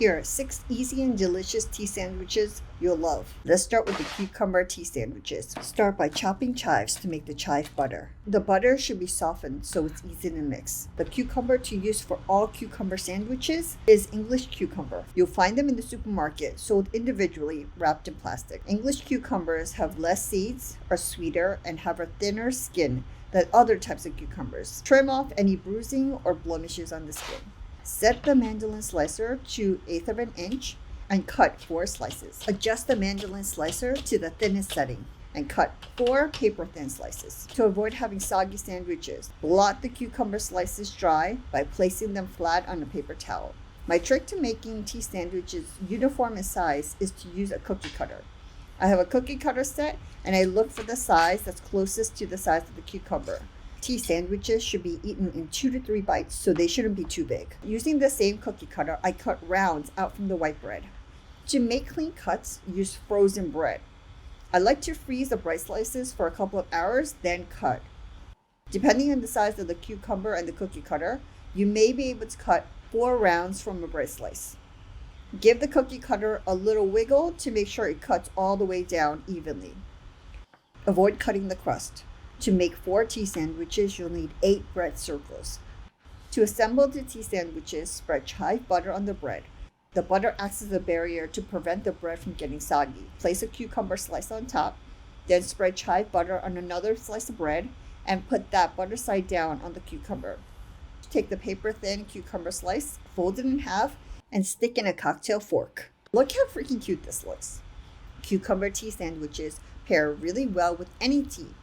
Here are 6 easy and delicious tea sandwiches you'll love. Let's start with the cucumber tea sandwiches. Start by chopping chives to make the chive butter. The butter should be softened so it's easy to mix. The cucumber to use for all cucumber sandwiches is English cucumber. You'll find them in the supermarket sold individually wrapped in plastic. English cucumbers have less seeds, are sweeter, and have a thinner skin than other types of cucumbers. Trim off any bruising or blemishes on the skin. Set the mandolin slicer to 1/8 of an inch and cut 4 slices. Adjust the mandolin slicer to the thinnest setting and cut 4 paper-thin slices. To avoid having soggy sandwiches, blot the cucumber slices dry by placing them flat on a paper towel. My trick to making tea sandwiches uniform in size is to use a cookie cutter. I have a cookie cutter set and I look for the size that's closest to the size of the cucumber. Tea sandwiches should be eaten in 2 to 3 bites, so they shouldn't be too big. Using the same cookie cutter, I cut rounds out from the white bread. To make clean cuts, use frozen bread. I like to freeze the bread slices for a couple of hours, then cut. Depending on the size of the cucumber and the cookie cutter, you may be able to cut 4 rounds from a bread slice. Give the cookie cutter a little wiggle to make sure it cuts all the way down evenly. Avoid cutting the crust. To make 4 tea sandwiches, you'll need 8 bread circles. To assemble the tea sandwiches, spread chive butter on the bread. The butter acts as a barrier to prevent the bread from getting soggy. Place a cucumber slice on top, then spread chive butter on another slice of bread and put that butter side down on the cucumber. Take the paper-thin cucumber slice, fold it in half, and stick in a cocktail fork. Look how freaking cute this looks. Cucumber tea sandwiches pair really well with any tea,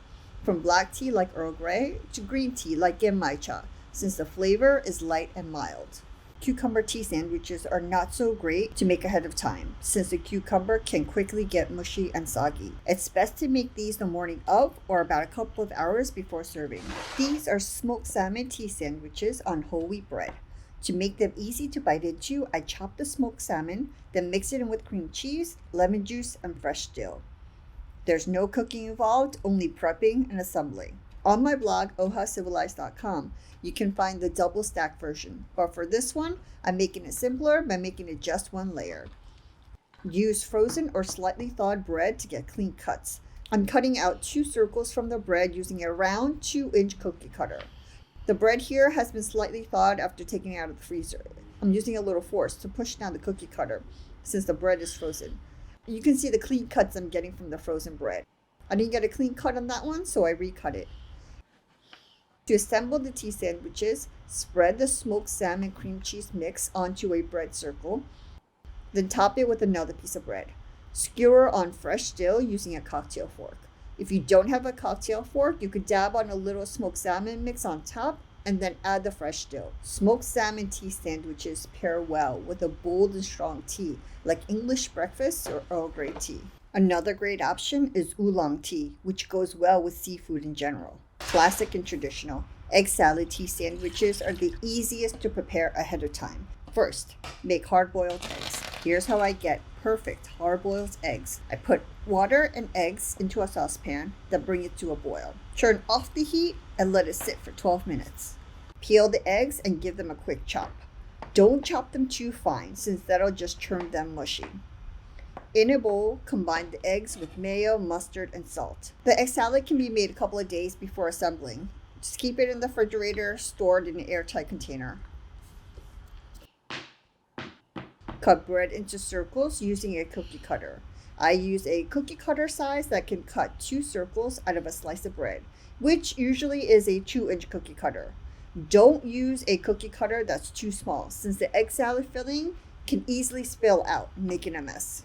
from black tea like Earl Grey to green tea like Genmaicha, since the flavor is light and mild. Cucumber tea sandwiches are not so great to make ahead of time, since the cucumber can quickly get mushy and soggy. It's best to make these the morning of or about a couple of hours before serving. These are smoked salmon tea sandwiches on whole wheat bread. To make them easy to bite into, I chop the smoked salmon, then mix it in with cream cheese, lemon juice, and fresh dill. There's no cooking involved, only prepping and assembling. On my blog, ohacivilize.com, you can find the double stack version, but for this one, I'm making it simpler by making it just 1 layer. Use frozen or slightly thawed bread to get clean cuts. I'm cutting out 2 circles from the bread using a round 2-inch cookie cutter. The bread here has been slightly thawed after taking it out of the freezer. I'm using a little force to push down the cookie cutter since the bread is frozen. You can see the clean cuts I'm getting from the frozen bread. I didn't get a clean cut on that one, so I recut it. To assemble the tea sandwiches, spread the smoked salmon cream cheese mix onto a bread circle, then top it with another piece of bread. Skewer on fresh dill using a cocktail fork. If you don't have a cocktail fork, you could dab on a little smoked salmon mix on top and then add the fresh dill. Smoked salmon tea sandwiches pair well with a bold and strong tea like English breakfast or Earl Grey tea. Another great option is oolong tea, which goes well with seafood in general. Classic and traditional, egg salad tea sandwiches are the easiest to prepare ahead of time. First, make hard-boiled eggs. Here's how I get perfect hard-boiled eggs. I put water and eggs into a saucepan, then bring it to a boil. Turn off the heat and let it sit for 12 minutes. Peel the eggs and give them a quick chop. Don't chop them too fine, since that'll just turn them mushy. In a bowl, combine the eggs with mayo, mustard, and salt. The egg salad can be made a couple of days before assembling. Just keep it in the refrigerator, stored in an airtight container. Cut bread into circles using a cookie cutter. I use a cookie cutter size that can cut 2 circles out of a slice of bread, which usually is a 2-inch cookie cutter. Don't use a cookie cutter that's too small, since the egg salad filling can easily spill out, making a mess.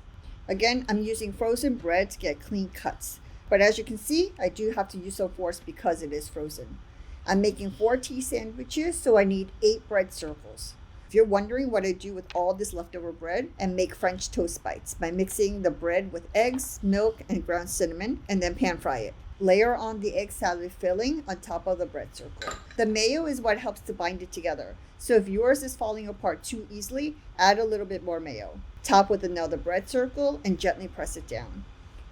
Again, I'm using frozen bread to get clean cuts, but as you can see, I do have to use some force because it is frozen. I'm making 4 tea sandwiches, so I need 8 bread circles. If you're wondering what I do with all this leftover bread, I make French toast bites by mixing the bread with eggs, milk, and ground cinnamon, and then pan fry it. Layer on the egg salad filling on top of the bread circle. The mayo is what helps to bind it together, so if yours is falling apart too easily, add a little bit more mayo. Top with another bread circle and gently press it down.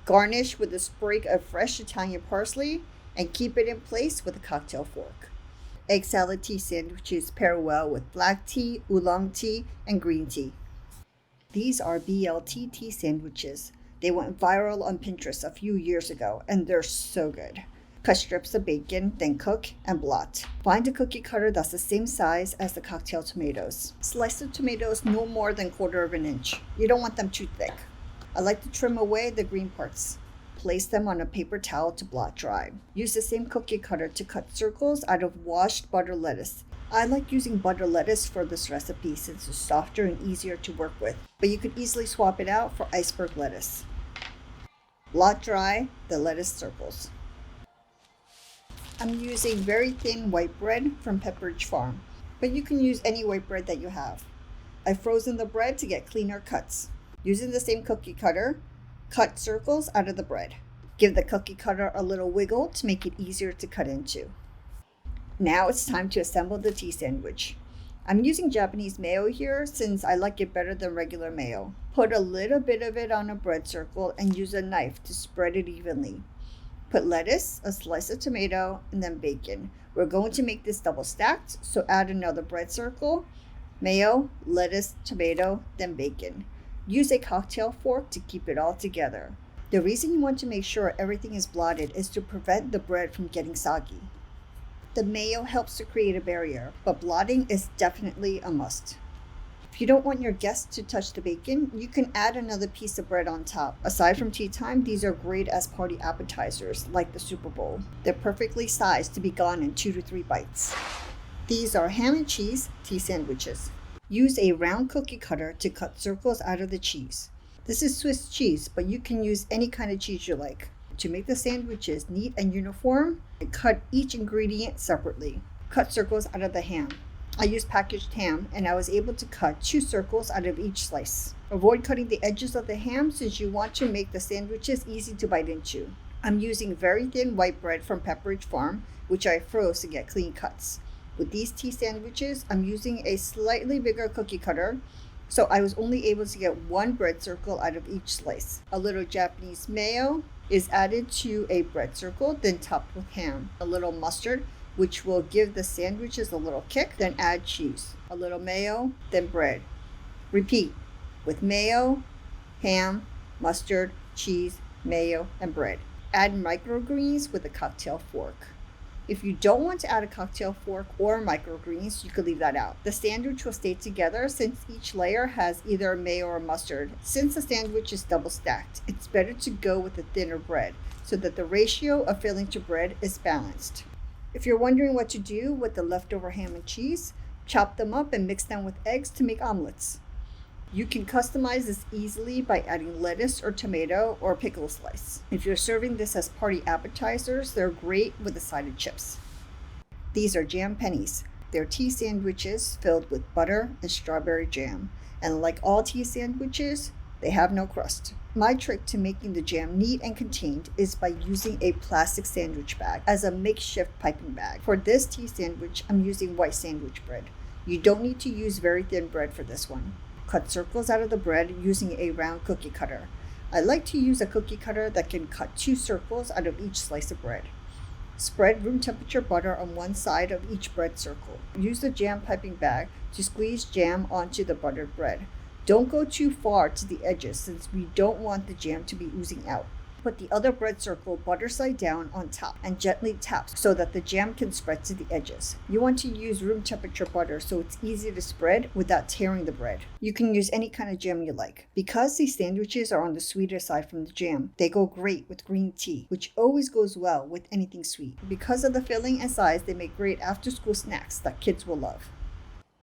Garnish with a sprig of fresh Italian parsley and keep it in place with a cocktail fork. Egg salad tea sandwiches pair well with black tea, oolong tea, and green tea. These are BLT Tea Sandwiches. They went viral on Pinterest a few years ago, and they're so good. Cut strips of bacon, then cook and blot. Find a cookie cutter that's the same size as the cocktail tomatoes. Slice the tomatoes no more than 1/4 of an inch. You don't want them too thick. I like to trim away the green parts. Place them on a paper towel to blot dry. Use the same cookie cutter to cut circles out of washed butter lettuce. I like using butter lettuce for this recipe since it's softer and easier to work with, but you could easily swap it out for iceberg lettuce. Blot dry the lettuce circles. I'm using very thin white bread from Pepperidge Farm, but you can use any white bread that you have. I've frozen the bread to get cleaner cuts. Using the same cookie cutter, cut circles out of the bread. Give the cookie cutter a little wiggle to make it easier to cut into. Now it's time to assemble the tea sandwich. I'm using Japanese mayo here since I like it better than regular mayo. Put a little bit of it on a bread circle and use a knife to spread it evenly. Put lettuce, a slice of tomato, and then bacon. We're going to make this double stacked, so add another bread circle, mayo, lettuce, tomato, then bacon. Use a cocktail fork to keep it all together. The reason you want to make sure everything is blotted is to prevent the bread from getting soggy. The mayo helps to create a barrier, but blotting is definitely a must. If you don't want your guests to touch the bacon, you can add another piece of bread on top. Aside from tea time, these are great as party appetizers, like the Super Bowl. They're perfectly sized to be gone in 2 to 3 bites. These are ham and cheese tea sandwiches. Use a round cookie cutter to cut circles out of the cheese. This is Swiss cheese, but you can use any kind of cheese you like. To make the sandwiches neat and uniform, cut each ingredient separately. Cut circles out of the ham. I used packaged ham, and I was able to cut 2 circles out of each slice. Avoid cutting the edges of the ham since you want to make the sandwiches easy to bite into. I'm using very thin white bread from Pepperidge Farm, which I froze to get clean cuts. With these tea sandwiches, I'm using a slightly bigger cookie cutter, so I was only able to get 1 bread circle out of each slice. A little Japanese mayo is added to a bread circle, then topped with ham. A little mustard, which will give the sandwiches a little kick, then add cheese. A little mayo, then bread. Repeat with mayo, ham, mustard, cheese, mayo, and bread. Add microgreens with a cocktail fork. If you don't want to add a cocktail fork or microgreens, you could leave that out. The sandwich will stay together since each layer has either mayo or mustard. Since the sandwich is double stacked, it's better to go with the thinner bread so that the ratio of filling to bread is balanced. If you're wondering what to do with the leftover ham and cheese, chop them up and mix them with eggs to make omelets. You can customize this easily by adding lettuce or tomato or pickle slice. If you're serving this as party appetizers, they're great with a side of chips. These are jam pennies. They're tea sandwiches filled with butter and strawberry jam. And like all tea sandwiches, they have no crust. My trick to making the jam neat and contained is by using a plastic sandwich bag as a makeshift piping bag. For this tea sandwich, I'm using white sandwich bread. You don't need to use very thin bread for this one. Cut circles out of the bread using a round cookie cutter. I like to use a cookie cutter that can cut 2 circles out of each slice of bread. Spread room temperature butter on one side of each bread circle. Use the jam piping bag to squeeze jam onto the buttered bread. Don't go too far to the edges since we don't want the jam to be oozing out. Put the other bread circle butter side down on top and gently tap so that the jam can spread to the edges. You want to use room temperature butter so it's easy to spread without tearing the bread. You can use any kind of jam you like. Because these sandwiches are on the sweeter side from the jam, they go great with green tea, which always goes well with anything sweet. Because of the filling and size, they make great after-school snacks that kids will love.